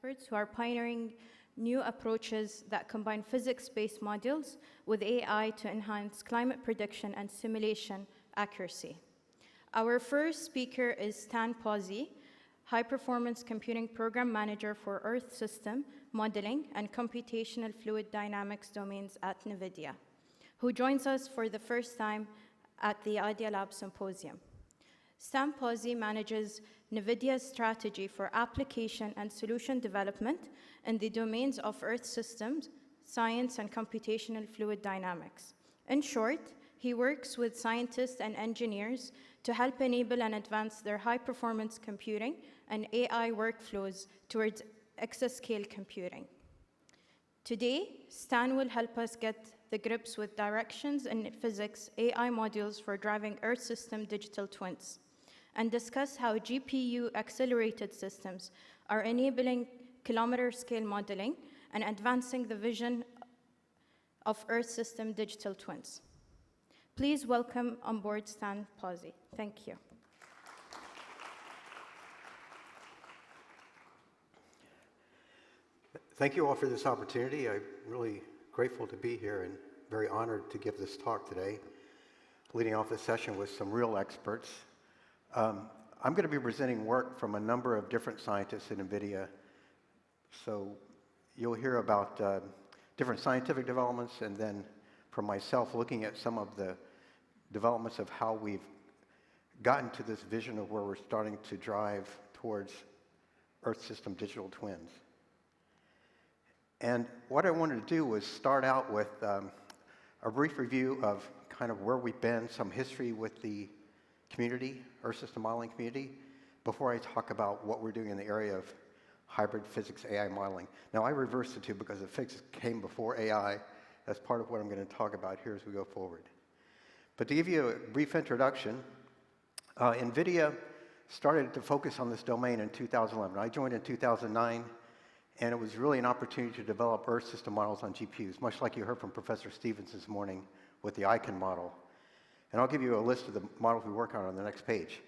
experts who are pioneering new approaches that combine physics-based modules with AI to enhance climate prediction and simulation accuracy. Our first speaker is Stan Posey, High-Performance Computing Program Manager for Earth System Modeling and Computational Fluid Dynamics domains at NVIDIA, who joins us for the first time at the ADIA Lab Symposium. Stan Posey manages NVIDIA's strategy for application and solution development in the domains of Earth systems, science, and computational fluid dynamics. In short, he works with scientists and engineers to help enable and advance their high-performance computing and AI workflows towards exascale computing. Today, Stan will help us get the grips with directions in physics AI modules for driving Earth system digital twins, and discuss how GPU-accelerated systems are enabling kilometer-scale modeling and advancing the vision of Earth system digital twins. Please welcome on board Stan Posey. Thank you. Thank you all for this opportunity. I'm really grateful to be here and very honored to give this talk today, leading off the session with some real experts. I'm going to be presenting work from a number of different scientists at NVIDIA. So you'll hear about different scientific developments, and then from myself looking at some of the developments of how we've gotten to this vision of where we're starting to drive towards Earth system digital twins. And what I wanted to do was start out with a brief review of kind of where we've been, some history with the community, Earth system modeling community, before I talk about what we're doing in the area of hybrid physics AI modeling. Now, I reversed the two because the physics came before AI. That's part of what I'm going to talk about here as we go forward. But to give you a brief introduction, NVIDIA started to focus on this domain in 2011. I joined in 2009. And it was really an opportunity to develop Earth system models on GPUs, much like you heard from Professor Stevens this morning with the ICON model. And I'll give you a list of the models we work on the next page.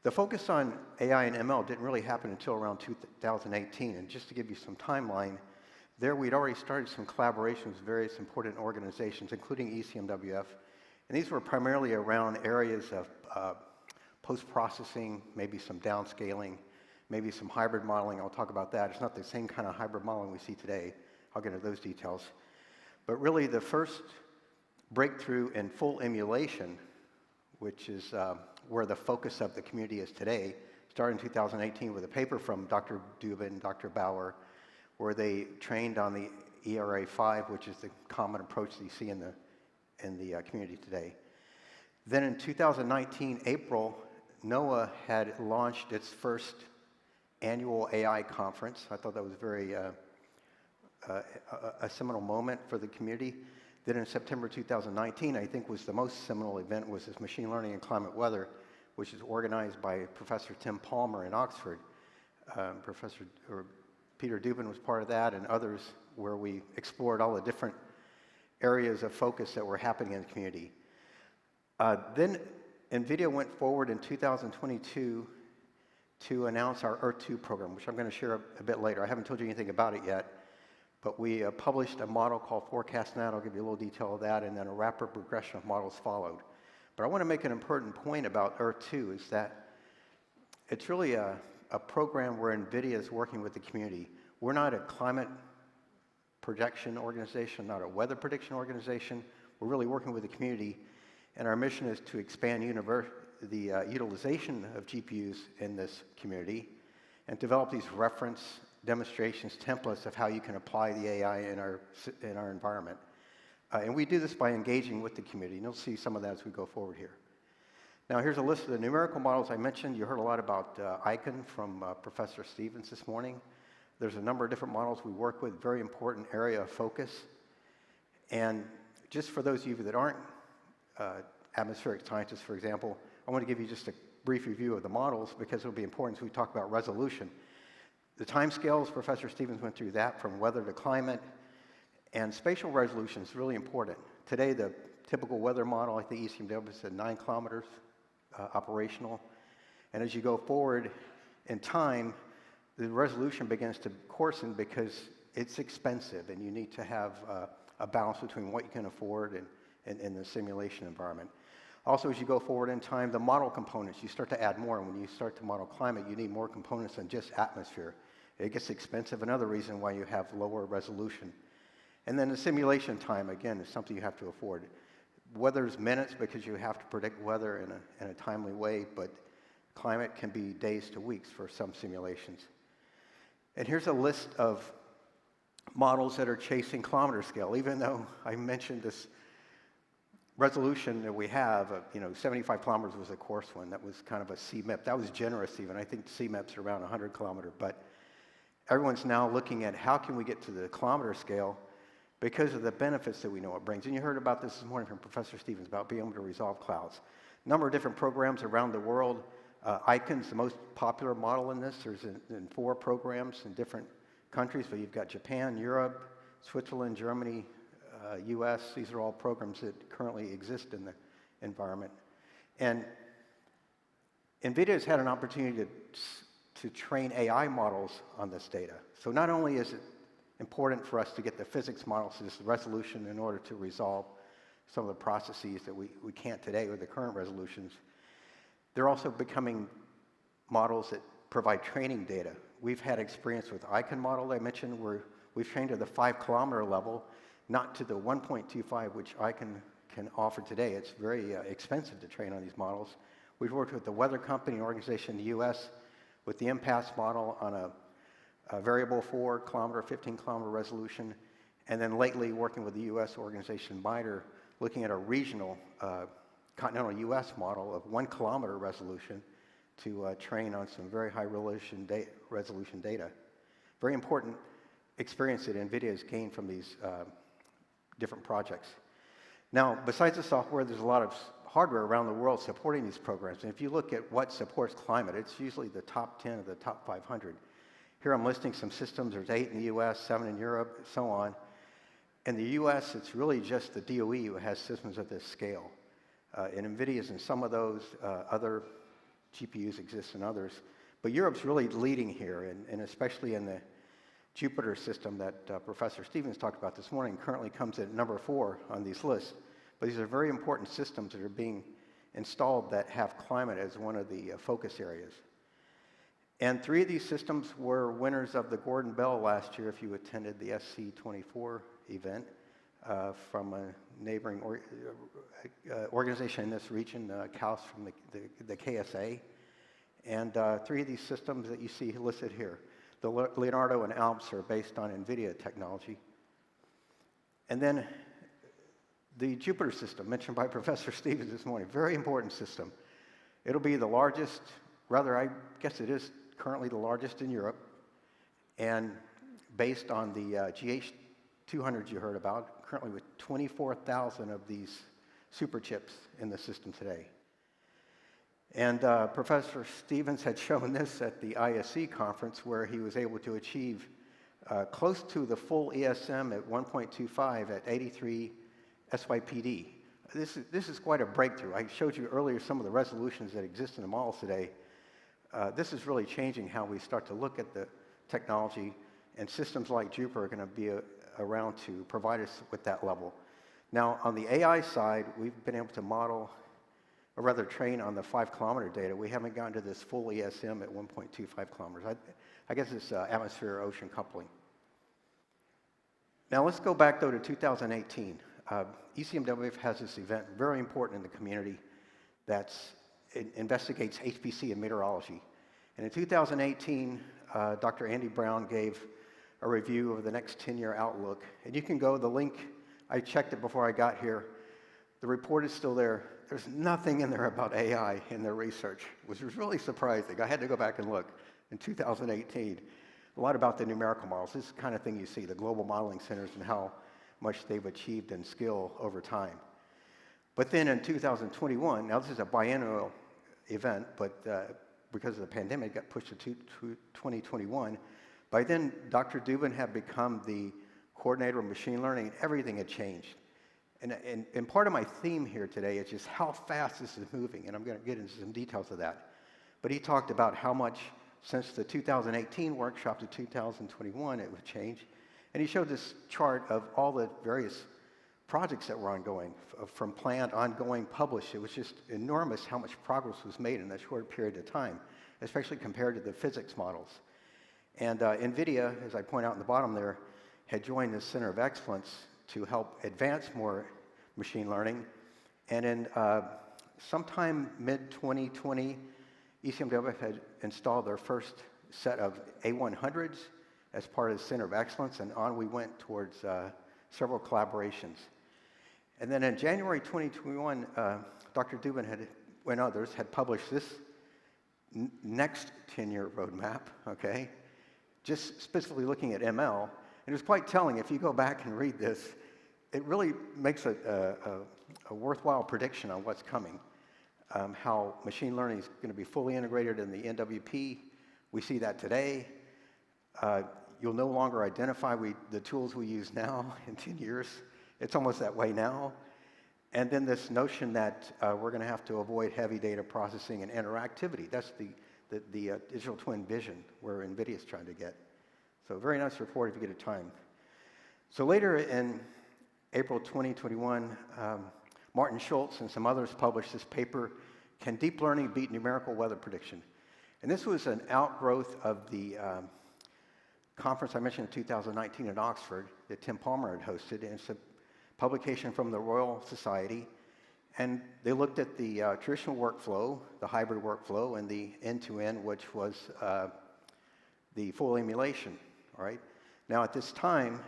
The focus on AI and ML didn't really happen until around 2018. And just to give you some timeline, there we'd already started some collaborations with various important organizations, including ECMWF. And these were primarily around areas of post-processing, maybe some downscaling, maybe some hybrid modeling. I'll talk about that. It's not the same kind of hybrid modeling we see today. I'll get into those details. But really, the first breakthrough in full emulation, which is where the focus of the community is today, started in 2018 with a paper from Dr. Dubin and Dr. Bauer, where they trained on the ERA5, which is the common approach that you see in the community today. Then in 2019, April, NOAA had launched its first annual AI conference. I thought that was very a seminal moment for the community. Then in September 2019, I think was the most seminal event, was this Machine Learning and Climate Weather, which is organized by Professor Tim Palmer in Oxford. Peter Dubin was part of that, and others, where we explored all the different areas of focus that were happening in the community. Then NVIDIA went forward in 2022 to announce our Earth-2 program, which I'm going to share a bit later. I haven't told you anything about it yet, but we published a model called ForecastNet. I'll give you a little detail of that, and then a rapid progression of models followed. But I want to make an important point about Earth-2 is that it's really a program where NVIDIA is working with the community. We're not a climate projection organization, not a weather prediction organization. We're really working with the community, and our mission is to expand the utilization of GPUs in this community and develop these reference demonstrations, templates of how you can apply the AI in our environment. And we do this by engaging with the community, and you'll see some of that as we go forward here. Now, here's a list of the numerical models I mentioned. You heard a lot about ICON from Professor Stevens this morning. There's a number of different models we work with, very important area of focus. And just for those of you that aren't atmospheric scientists, for example, I want to give you just a brief review of the models because it'll be important as we talk about resolution. The time scales, Professor Stevens went through that from weather to climate, and spatial resolution is really important. Today, the typical weather model, I think ECMWF said 9 kilometers operational. And as you go forward in time, the resolution begins to coarsen because it's expensive, and you need to have a balance between what you can afford and in the simulation environment. Also, as you go forward in time, the model components, you start to add more. And when you start to model climate, you need more components than just atmosphere. It gets expensive. Another reason why you have lower resolution. And then the simulation time, again, is something you have to afford. Weather's minutes because you have to predict weather in a timely way, but climate can be days to weeks for some simulations. And here's a list of models that are chasing kilometer scale, even though I mentioned this resolution that we have, 75 kilometers was a coarse one. That was kind of a CMIP. That was generous even. I think CMIPs are around 100 kilometer, but everyone's now looking at how can we get to the kilometer scale because of the benefits that we know it brings. And you heard about this morning from Professor Stevens about being able to resolve clouds. A number of different programs around the world. ICON's the most popular model in this. There's in 4 programs in different countries, but you've got Japan, Europe, Switzerland, Germany, US. These are all programs that currently exist in the environment. And NVIDIA has had an opportunity to train AI models on this data. So not only is it important for us to get the physics models to this resolution in order to resolve some of the processes that we can't today with the current resolutions, they're also becoming models that provide training data. We've had experience with ICON model I mentioned where we've trained at the 5 kilometer level, not to the 1.25, which ICON can offer today. It's very expensive to train on these models. We've worked with the Weather Company organization in the US with the impasse model on a variable 4 kilometer, 15 kilometer resolution, and then lately working with the US organization MITRE, looking at a regional continental US model of 1 kilometer resolution to train on some very high resolution data. Very important experience that NVIDIA has gained from these different projects. Now, besides the software, there's a lot of hardware around the world supporting these programs. And if you look at what supports climate, it's usually the top 10 of the top 500. Here I'm listing some systems. There's 8 in the US, 7 in Europe, so on. In the US, it's really just the DOE who has systems of this scale. And NVIDIA's in some of those, other GPUs exist in others. But Europe's really leading here, and especially in the Jupiter system that Professor Stevens talked about this morning, currently comes at number 4 on these lists. But these are very important systems that are being installed that have climate as one of the focus areas. And 3 of these systems were winners of the Gordon Bell last year, if you attended the SC24 event from a neighboring organization in this region, CAUS from the KSA. And 3 of these systems that you see listed here, the Leonardo and ALPS, are based on NVIDIA technology. And then the Jupiter system, mentioned by Professor Stevens this morning, very important system. It'll be the largest, rather, I guess it is currently the largest in Europe, and based on the GH200 you heard about, currently with 24,000 of these super chips in the system today. And Professor Stevens had shown this at the ISC conference where he was able to achieve close to the full ESM at 1.25 at 83 SYPD. This is quite a breakthrough. I showed you earlier some of the resolutions that exist in the models today. This is really changing how we start to look at the technology, and systems like Jupiter are going to be around to provide us with that level. Now, on the AI side, we've been able to model, or rather train on the 5 kilometer data. We haven't gotten to this full ESM at 1.25 kilometers. I guess it's atmosphere-ocean coupling. Now, let's go back, though, to 2018. ECMWF has this event, very important in the community, that investigates HPC and meteorology. And in 2018, Dr. Andy Brown gave a review of the next 10-year outlook. And you can go, the link, I checked it before I got here. The report is still there. There's nothing in there about AI in their research, which was really surprising. I had to go back and look in 2018. A lot about the numerical models. This is the kind of thing you see, the global modeling centers and how much they've achieved in skill over time. But then in 2021, now this is a biennial event, but because of the pandemic, it got pushed to 2021. By then, Dr. Dubin had become the coordinator of machine learning, and everything had changed. And part of my theme here today is just how fast this is moving, and I'm going to get into some details of that. But he talked about how much since the 2018 workshop to 2021, it would change. And he showed this chart of all the various projects that were ongoing, from planned, ongoing, published. It was just enormous how much progress was made in a short period of time, especially compared to the physics models. And NVIDIA, as I point out in the bottom there, had joined the Center of Excellence to help advance more machine learning. And in sometime mid-2020, ECMWF had installed their first set of A100s as part of the Center of Excellence, and on we went towards several collaborations. And then in January 2021, Dr. Dubin and others had published this next 10-year roadmap, okay, just specifically looking at ML. And it was quite telling. If you go back and read this, it really makes a worthwhile prediction on what's coming, how machine learning is going to be fully integrated in the NWP. We see that today. You'll no longer identify the tools we use now in 10 years. It's almost that way now. And then this notion that we're going to have to avoid heavy data processing and interactivity. That's the digital twin vision where NVIDIA is trying to get. So very nice report if you get a time. So later in April 2021, Martin Schultz and some others published this paper, Can Deep Learning Beat Numerical Weather Prediction? And this was an outgrowth of the conference I mentioned in 2019 at Oxford that Tim Palmer had hosted. And it's a publication from the Royal Society. And they looked at the traditional workflow, the hybrid workflow, and the end-to-end, which was the full emulation, all right? Now, at this time,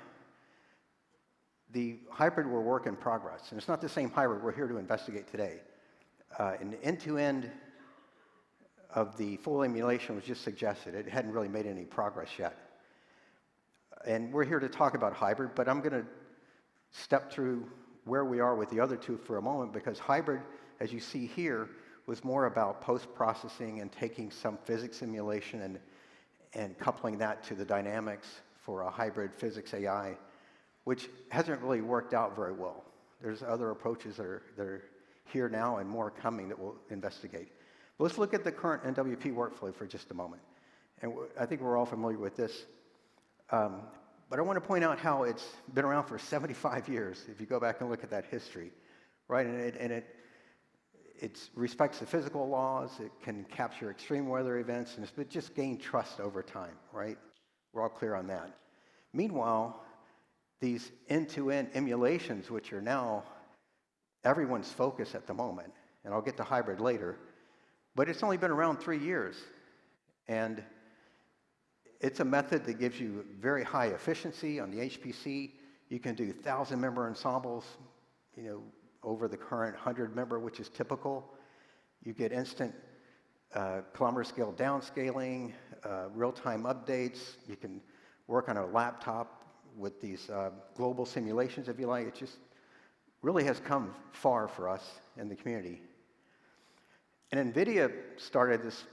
the hybrid were work in progress. And it's not the same hybrid we're here to investigate today. And the end-to-end of the full emulation was just suggested. It hadn't really made any progress yet. And we're here to talk about hybrid, but I'm going to step through where we are with the other two for a moment, because hybrid, as you see here, was more about post-processing and taking some physics simulation and coupling that to the dynamics for a hybrid physics AI, which hasn't really worked out very well. There's other approaches that are here now and more coming that we'll investigate. But let's look at the current NWP workflow for just a moment. And I think we're all familiar with this. But I want to point out how it's been around for 75 years, if you go back and look at that history, right? And it respects the physical laws, it can capture extreme weather events, and it's just gained trust over time, right? We're all clear on that. Meanwhile, these end-to-end emulations, which are now everyone's focus at the moment, and I'll get to hybrid later, but it's only been around 3 years. And it's a method that gives you very high efficiency on the HPC. You can do 1,000-member ensembles, over the current 100-member, which is typical. You get instant kilometer scale downscaling, real-time updates. You can work on a laptop with these global simulations, if you like. It just really has come far for us in the community. And NVIDIA started this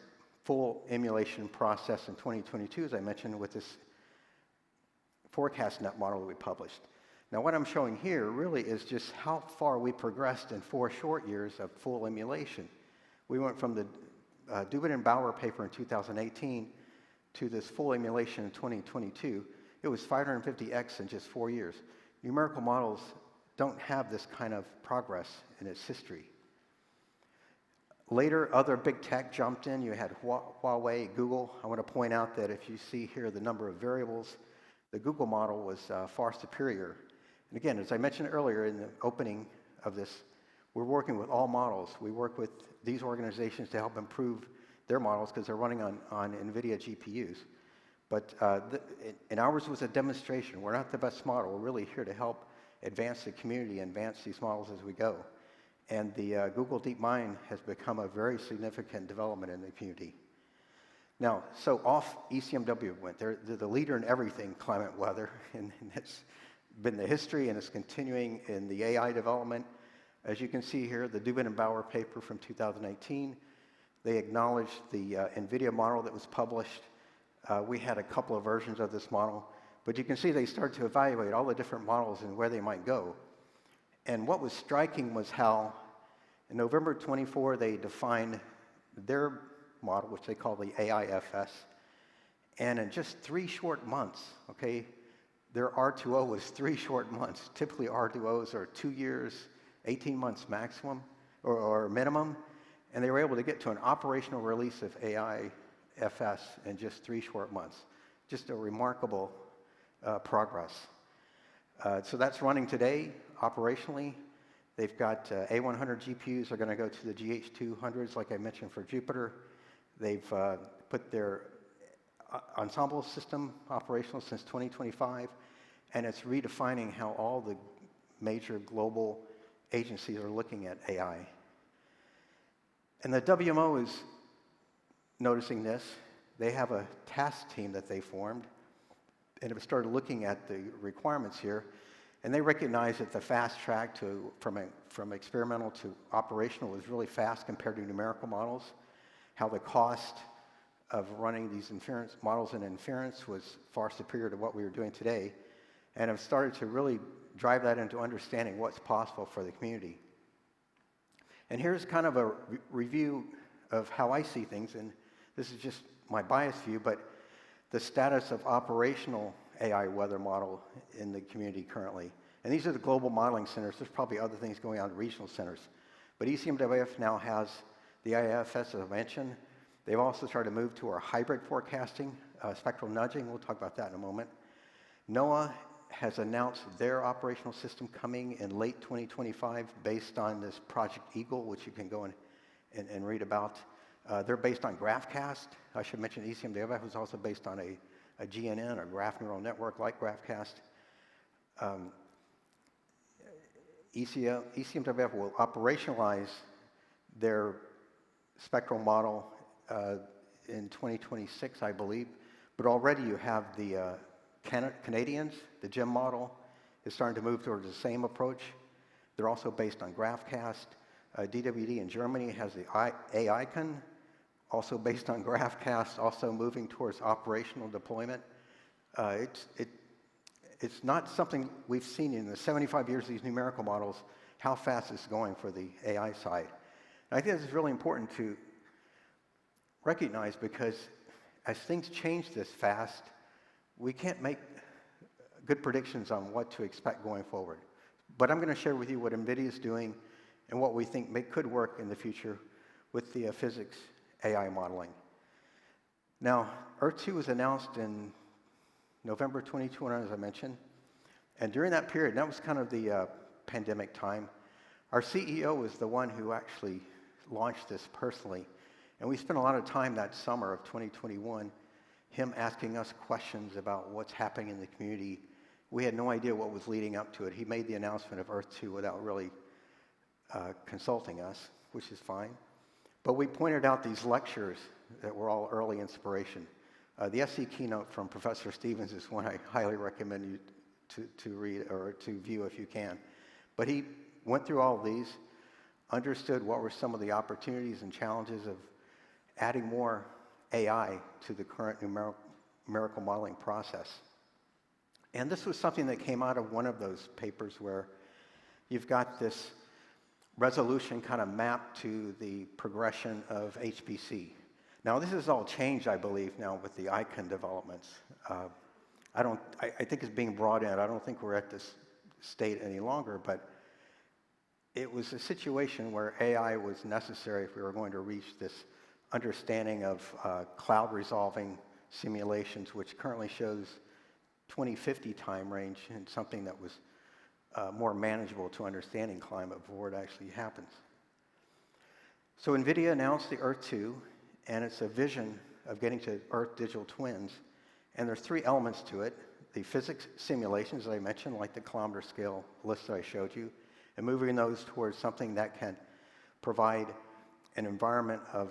full emulation process in 2022, as I mentioned, with this forecast net model that we published. Now, what I'm showing here really is just how far we progressed in 4 short years of full emulation. We went from the Dubin and Bauer paper in 2018 to this full emulation in 2022. It was 550x in just 4 years. Numerical models don't have this kind of progress in its history. Later, other big tech jumped in. You had Huawei, Google. I want to point out that if you see here the number of variables, the Google model was far superior. And again, as I mentioned earlier in the opening of this, we're working with all models. We work with these organizations to help improve their models because they're running on NVIDIA GPUs. But and ours was a demonstration. We're not the best model. We're really here to help advance the community, advance these models as we go. And the Google DeepMind has become a very significant development in the community. Now, so off ECMW went. They're the leader in everything climate weather, and it's been the history, and it's continuing in the AI development. As you can see here, the Dubin and Bauer paper from 2018, they acknowledged the NVIDIA model that was published. We had a couple of versions of this model, but you can see they started to evaluate all the different models and where they might go. And what was striking was how in November 24, they defined their model, which they call the AIFS, And in just 3 short months, okay, their R2O was 3 short months. Typically R2Os are 2 years, 18 months maximum or minimum, and they were able to get to an operational release of AIFS in just 3 short months. Just a remarkable progress. So that's running today operationally. They've got A100 GPUs are going to go to the GH200s, like I mentioned, for Jupiter. They've put their ensemble system operational since 2025, and it's redefining how all the major global agencies are looking at AI. And the WMO is noticing this. They have a task team that they formed, and have started looking at the requirements here, and they recognize that the fast track from experimental to operational was really fast compared to numerical models, how the cost of running these inference models in inference was far superior to what we were doing today, and have started to really drive that into understanding what's possible for the community. And here's kind of a review of how I see things, and this is just my biased view, but the status of operational AI weather model in the community currently. And these are the global modeling centers. There's probably other things going on at regional centers. But ECMWF now has the IFS, as I mentioned. They've also started to move to our hybrid forecasting, spectral nudging. We'll talk about that in a moment. NOAA has announced their operational system coming in late 2025 based on this Project Eagle, which you can go and read about. They're based on GraphCast. I should mention ECMWF is also based on a GNN, or graph neural network like GraphCast. ECMWF will operationalize their spectral model in 2026, I believe. But already you have the Canadians, the GEM model, is starting to move towards the same approach. They're also based on GraphCast. DWD in Germany has the AICON, also based on GraphCast, also moving towards operational deployment. It's not something we've seen in the 75 years of these numerical models, how fast it's going for the AI side. And I think this is really important to recognize, because as things change this fast, we can't make good predictions on what to expect going forward. But I'm going to share with you what NVIDIA is doing and what we think could work in the future with the physics AI modeling. Now, Earth 2 was announced in November 2021, as I mentioned. And during that period, that was kind of the pandemic time, our CEO was the one who actually launched this personally. And we spent a lot of time that summer of 2021, him asking us questions about what's happening in the community. We had no idea what was leading up to it. He made the announcement of Earth 2 without really consulting us, which is fine. But we pointed out these lectures that were all early inspiration. The SC keynote from Professor Stevens is one I highly recommend you to read or to view if you can. But he went through all of these, understood what were some of the opportunities and challenges of adding more AI to the current numerical modeling process. And this was something that came out of one of those papers where you've got this resolution kind of mapped to the progression of HPC. Now, this has all changed, I believe, now with the ICON developments. I think it's being brought in. I don't think we're at this state any longer, but it was a situation where AI was necessary if we were going to reach this understanding of cloud resolving simulations, which currently shows 2050 time range, and something that was more manageable to understanding climate before it actually happens. So NVIDIA announced the Earth 2, and it's a vision of getting to Earth digital twins. And there's 3 elements to it: the physics simulations, as I mentioned, like the kilometer scale list that I showed you, and moving those towards something that can provide an environment of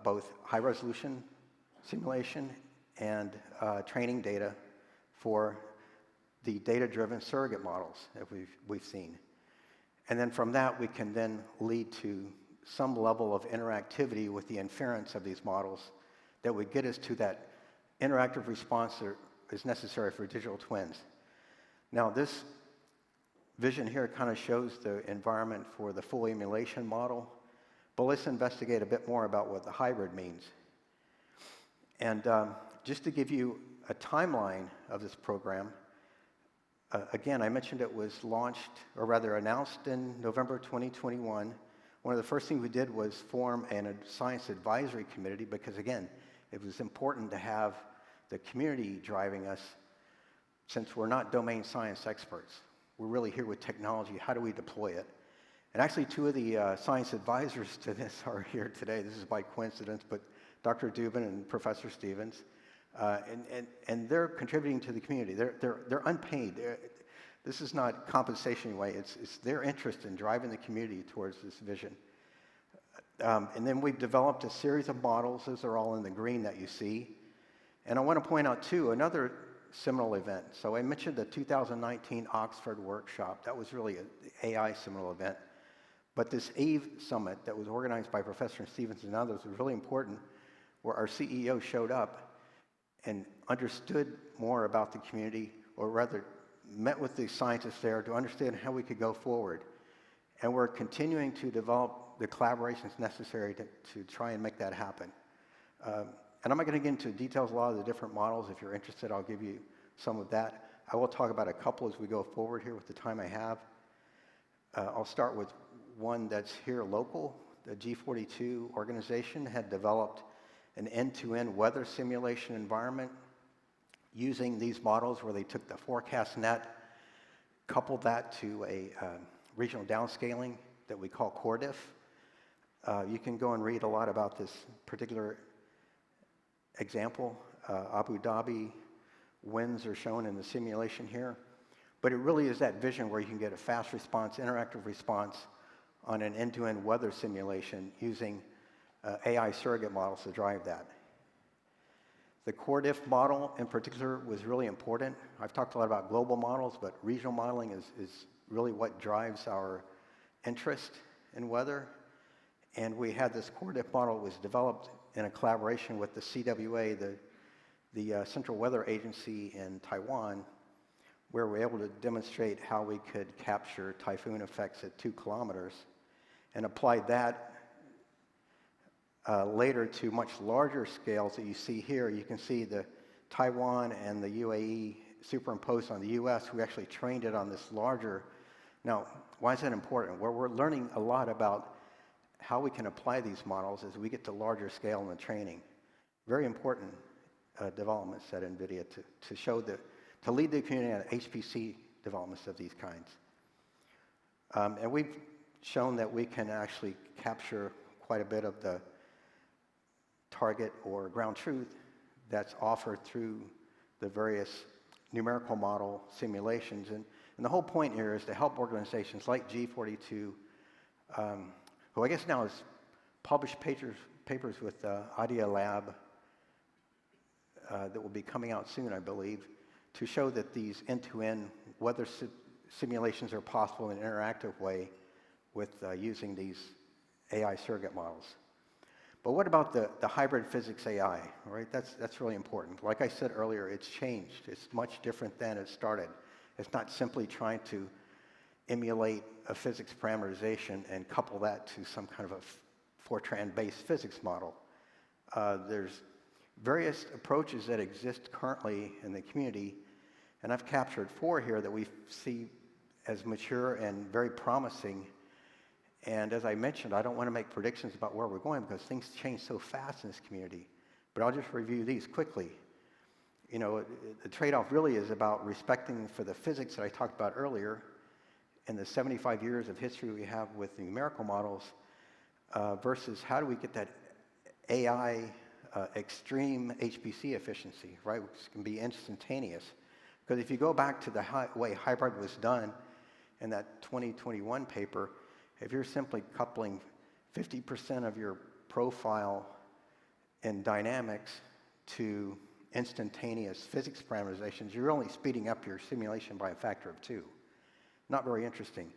both high resolution simulation and training data for the data-driven surrogate models that we've seen. And then from that, we can then lead to some level of interactivity with the inference of these models that would get us to that interactive response that is necessary for digital twins. Now, this vision here kind of shows the environment for the full emulation model, but let's investigate a bit more about what the hybrid means. And Just to give you a timeline of this program, again, I mentioned it was launched, or rather announced in November 2021. One of the first things we did was form a science advisory committee because, again, it was important to have the community driving us since we're not domain science experts. We're really here with technology. How do we deploy it? And actually, two of the science advisors to this are here today. This is by coincidence, but Dr. Dubin and Professor Stevens. And they're contributing to the community. They're unpaid. This is not compensation way. It's their interest in driving the community towards this vision. And then we've developed a series of models. Those are all in the green that you see. And I want to point out, too, another seminal event. So I mentioned the 2019 Oxford workshop. That was really an AI seminal event. But this AVE summit that was organized by Professor Stevens and others was really important, where our CEO showed up and understood more about the community, or rather met with the scientists there to understand how we could go forward. And we're continuing to develop the collaborations necessary to try and make that happen. And I'm not going to get into details, a lot of the different models. If you're interested, I'll give you some of that. I will talk about a couple as we go forward here with the time I have. I'll start with one that's here local. The G42 organization had developed an end-to-end weather simulation environment using these models where they took the forecast net, coupled that to a regional downscaling that we call CoreDiff. You can go and read a lot about this particular example. Abu Dhabi winds are shown in the simulation here. But it really is that vision where you can get a fast response, interactive response on an end-to-end weather simulation using AI surrogate models to drive that. The CoreDiff model in particular was really important. I've talked a lot about global models, but regional modeling is really what drives our interest in weather. And we had this CoreDiff model was developed in a collaboration with the CWA, the Central Weather Agency in Taiwan, where we were able to demonstrate how we could capture typhoon effects at 2 kilometers and applied that later to much larger scales that you see here. You can see the Taiwan and the UAE superimposed on the US. We actually trained it on this larger. Now, why is that important? Well, we're learning a lot about how we can apply these models as we get to larger scale in the training. Very important developments at NVIDIA to show that, to lead the community on HPC developments of these kinds. And we've shown that we can actually capture quite a bit of the target or ground truth that's offered through the various numerical model simulations. And the whole point here is to help organizations like G42, who I guess now has published papers with ADIA lab that will be coming out soon, I believe, to show that these end-to-end weather simulations are possible in an interactive way with using these AI surrogate models. But what about the hybrid physics AI, right? That's really important. Like I said earlier, it's changed. It's much different than it started. It's not simply trying to emulate a physics parameterization and couple that to some kind of a Fortran-based physics model. There's various approaches that exist currently in the community, and I've captured 4 here that we see as mature and very promising. And as I mentioned, I don't want to make predictions about where we're going because things change so fast in this community. But I'll just review these quickly. You know, the trade-off really is about respecting for the physics that I talked about earlier and the 75 years of history we have with the numerical models versus how do we get that AI extreme HPC efficiency, right, which can be instantaneous. Because if you go back to the way hybrid was done in that 2021 paper, if you're simply coupling 50% of your profile in dynamics to instantaneous physics parameterizations, you're only speeding up your simulation by a factor of 2. Not very interesting.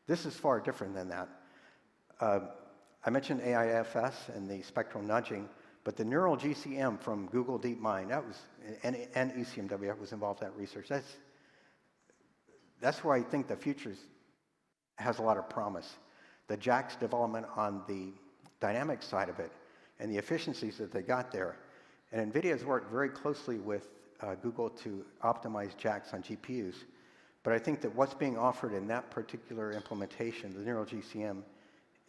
This is far different than that. I mentioned AIFS and the spectral nudging, but the neural GCM from Google DeepMind, that was, and ECMW was involved in that research. That's where I think the future has a lot of promise. The JAX development on the dynamic side of it and the efficiencies that they got there. And NVIDIA has worked very closely with Google to optimize JAX on GPUs. But I think that what's being offered in that particular implementation, the neural GCM,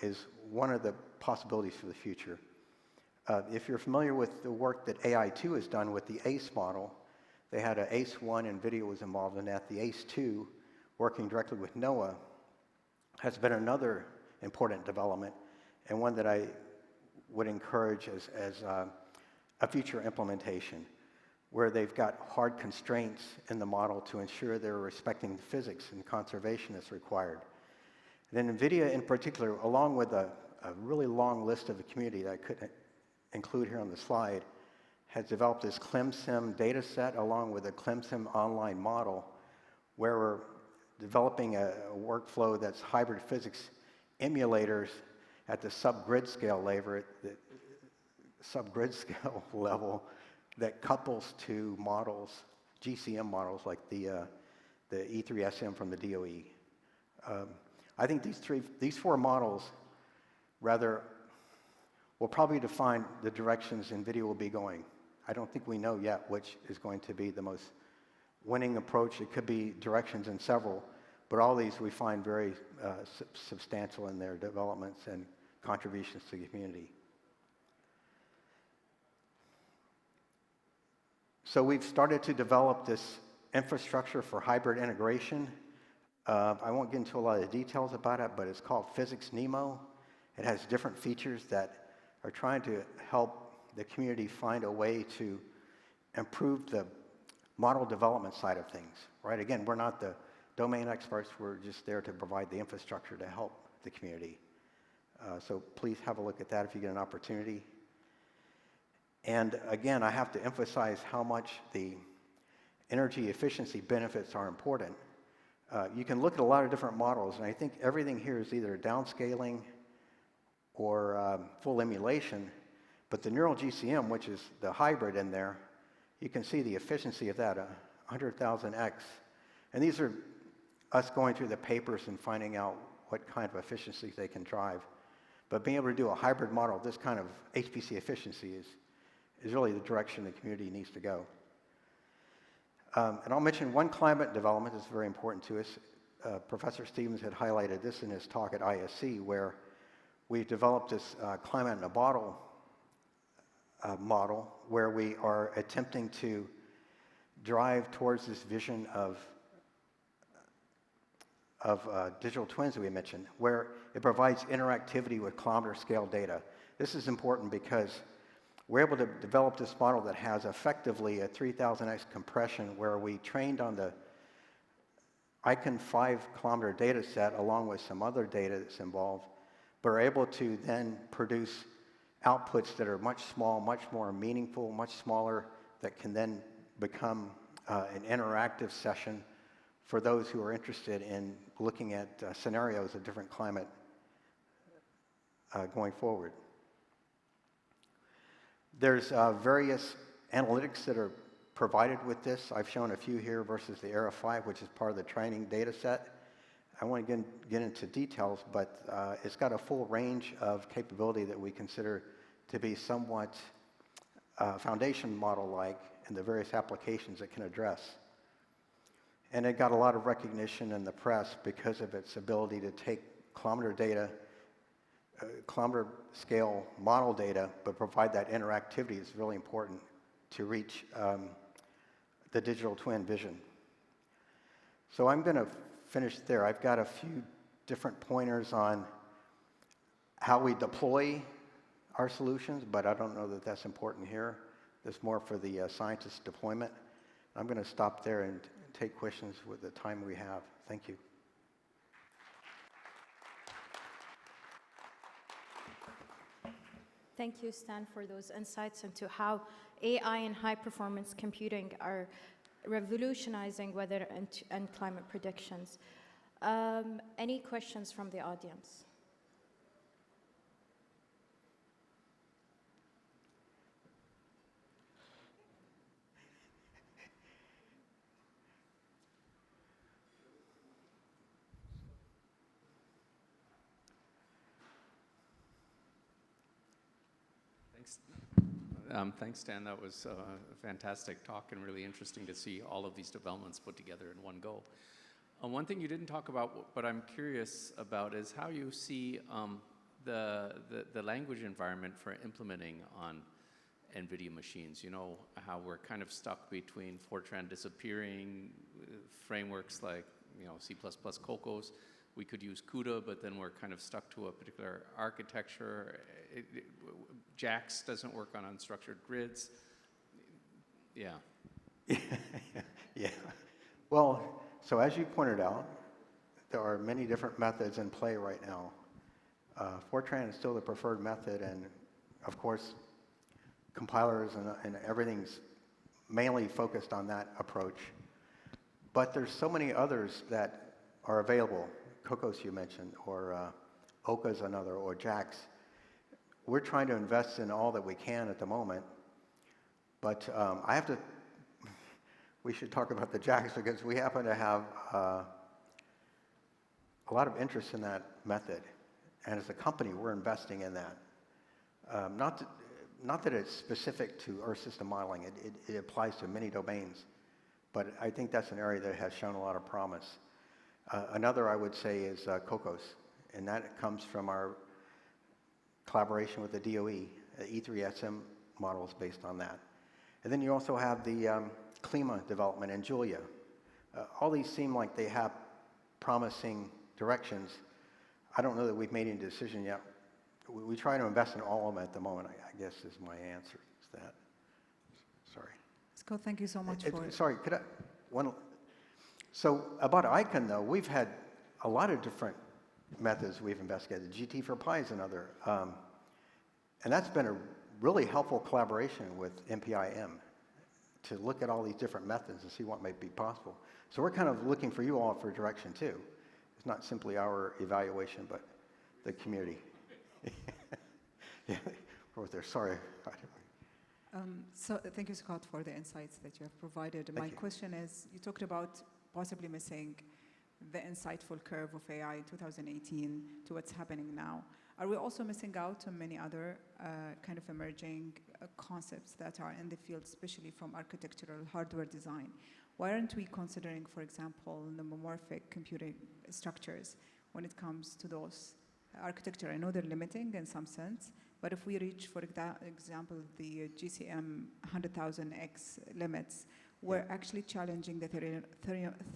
is one of the possibilities for the future. If you're familiar with the work that AI2 has done with the ACE model, they had an ACE-1, NVIDIA was involved in that. The ACE-2, working directly with NOAA, has been another important development, and one that I would encourage as a future implementation, where they've got hard constraints in the model to ensure they're respecting the physics and conservation that's required. And then NVIDIA in particular, along with a really long list of the community that I couldn't include here on the slide, has developed this ClimSim data set along with a ClimSim online model, where we're developing a workflow that's hybrid physics emulators at the subgrid scale level that couples to models, GCM models like the E3SM from the DOE. I think these four models rather will probably define the directions NVIDIA will be going. I don't think we know yet which is going to be the most winning approach. It could be directions in several, but all these we find very substantial in their developments and contributions to the community. So we've started to develop this infrastructure for hybrid integration. I won't get into a lot of details about it, but it's called Physics Nemo. It has different features that are trying to help the community find a way to improve the model development side of things, right? Again, we're not the domain experts. We're just there to provide the infrastructure to help the community. So please have a look at that if you get an opportunity. And again, I have to emphasize how much the energy efficiency benefits are important. You can look at a lot of different models, and I think everything here is either downscaling or full emulation, but the neural GCM, which is the hybrid in there, you can see the efficiency of that, 100,000x. And these are us going through the papers and finding out what kind of efficiencies they can drive. But being able to do a hybrid model, this kind of HPC efficiency is really the direction the community needs to go. And I'll mention one climate development that's very important to us. Professor Stevens had highlighted this in his talk at ISC, where we've developed this climate in a bottle model, where we are attempting to drive towards this vision of digital twins that we mentioned, where it provides interactivity with kilometer scale data. This is important because we're able to develop this model that has effectively a 3000x compression, where we trained on the ICON 5-kilometer data set along with some other data that's involved, but are able to then produce outputs that are much more meaningful, much smaller, that can then become an interactive session for those who are interested in looking at scenarios of different climate going forward. There's various analytics that are provided with this. I've shown a few here versus the ERA 5, which is part of the training data set. I won't get into details, but it's got a full range of capability that we consider to be somewhat foundation model-like in the various applications it can address. And it got a lot of recognition in the press because of its ability to take kilometer data, kilometer scale model data, but provide that interactivity is really important to reach the digital twin vision. So I'm going to finish there. I've got a few different pointers on how we deploy our solutions, but I don't know that that's important here. That's more for the scientist deployment. I'm going to stop there and take questions with the time we have. Thank you. Thank you, Stan, for those insights into how AI and high-performance computing are revolutionizing weather and climate predictions. Any questions from the audience? Thanks. Thanks, Dan. That was a fantastic talk and really interesting to see all of these developments put together in one go. One thing you didn't talk about, but I'm curious about, is how you see the language environment for implementing on NVIDIA machines. You know, how we're kind of stuck between Fortran disappearing, frameworks like, you know, C++, Cocos. We could use CUDA, but then we're kind of stuck to a particular architecture. JAX doesn't work on unstructured grids. Yeah. Yeah. Well, so as you pointed out, there are many different methods in play right now. Fortran is still the preferred method, and of course, compilers and everything's mainly focused on that approach. But there's so many others that are available. Cocos you mentioned, or Oka's another, or JAX. We're trying to invest in all that we can at the moment, but we should talk about the JAX because we happen to have a lot of interest in that method, and as a company, we're investing in that. Not that it's specific to Earth system modeling, it applies to many domains, but I think that's an area that has shown a lot of promise. Another I would say is Cocos, and that comes from our collaboration with the DOE. E3SM models based on that. And then you also have the Klima development in Julia. All these seem like they have promising directions. I don't know that we've made any decision yet. We try to invest in all of them at the moment, I guess is my answer. Is that? Sorry. Scott, thank you so much for... Sorry, could I... So about ICON, though, we've had a lot of different methods we've investigated. GT for Pi is another. And that's been a really helpful collaboration with MPIM to look at all these different methods and see what might be possible. So we're kind of looking for you all for direction, too. It's not simply our evaluation, but the community. Yeah, over there, sorry. So thank you, Scott, for the insights that you have provided. My question is, you talked about possibly missing the insightful curve of AI in 2018 to what's happening now. Are we also missing out on many other kind of emerging concepts that are in the field, especially from architectural hardware design? Why aren't we considering, for example, nomomorphic computing structures when it comes to those architecture? I know they're limiting in some sense, but if we reach, for example, the GCM 100,000x limits, we're actually challenging the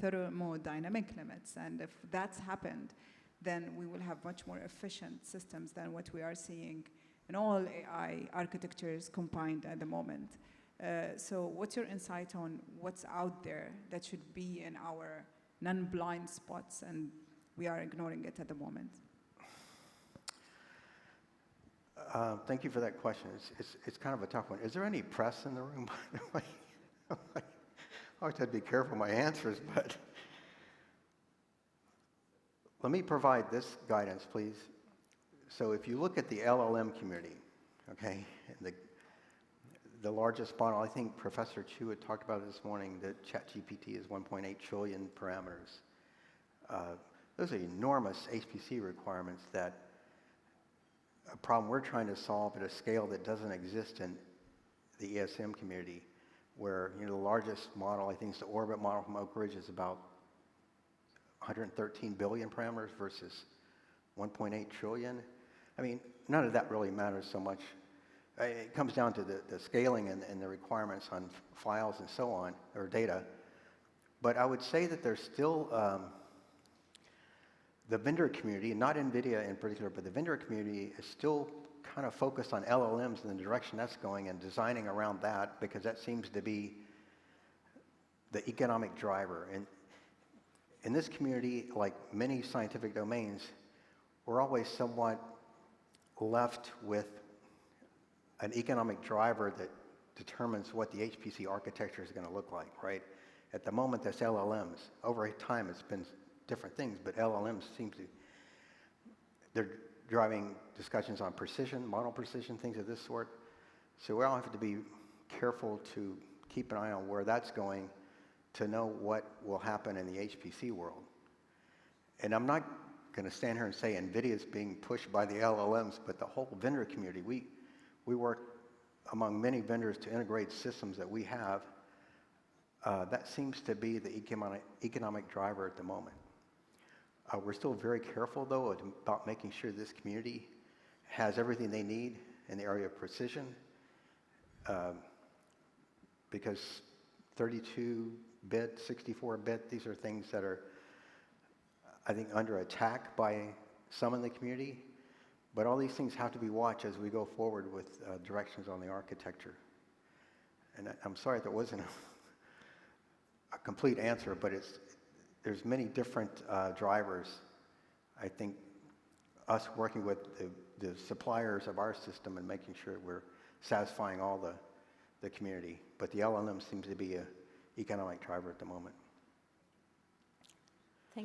thermodynamic limits. And if that's happened, then we will have much more efficient systems than what we are seeing in all AI architectures combined at the moment. So what's your insight on what's out there that should be in our non-blind spots, and we are ignoring it at the moment? Thank you for that question. It's kind of a tough one. Is there any press in the room, by the way? I always have to be careful with my answers, but let me provide this guidance, please. So if you look at the LLM community, okay, and the largest model, I think Professor Chu had talked about it this morning, that ChatGPT is 1.8 trillion parameters. Those are enormous HPC requirements that a problem we're trying to solve at a scale that doesn't exist in the ESM community, where, you know, the largest model, I think, is the Orbit model from Oak Ridge, is about 113 billion parameters versus 1.8 trillion. I mean, none of that really matters so much. It comes down to the scaling and the requirements on files and so on, or data. But I would say that there's still the vendor community, not NVIDIA in particular, but the vendor community is still kind of focused on LLMs and the direction that's going and designing around that, because that seems to be the economic driver. And in this community, like many scientific domains, we're always somewhat left with an economic driver that determines what the HPC architecture is going to look like, right? At the moment, that's LLMs. Over time, it's been different things, but LLMs seem to, they're driving discussions on precision, model precision, things of this sort. So we all have to be careful to keep an eye on where that's going to know what will happen in the HPC world. And I'm not going to stand here and say NVIDIA is being pushed by the LLMs, but the whole vendor community. We work among many vendors to integrate systems that we have, that seems to be the economic driver at the moment. We're still very careful, though, about making sure this community has everything they need in the area of precision, because 32-bit, 64-bit, these are things that are, I think, under attack by some in the community. But all these things have to be watched as we go forward with directions on the architecture. And I'm sorry that wasn't a complete answer, but there's many different drivers. I think us working with the suppliers of our system and making sure we're satisfying all the community. But the LLM seems to be an economic driver at the moment.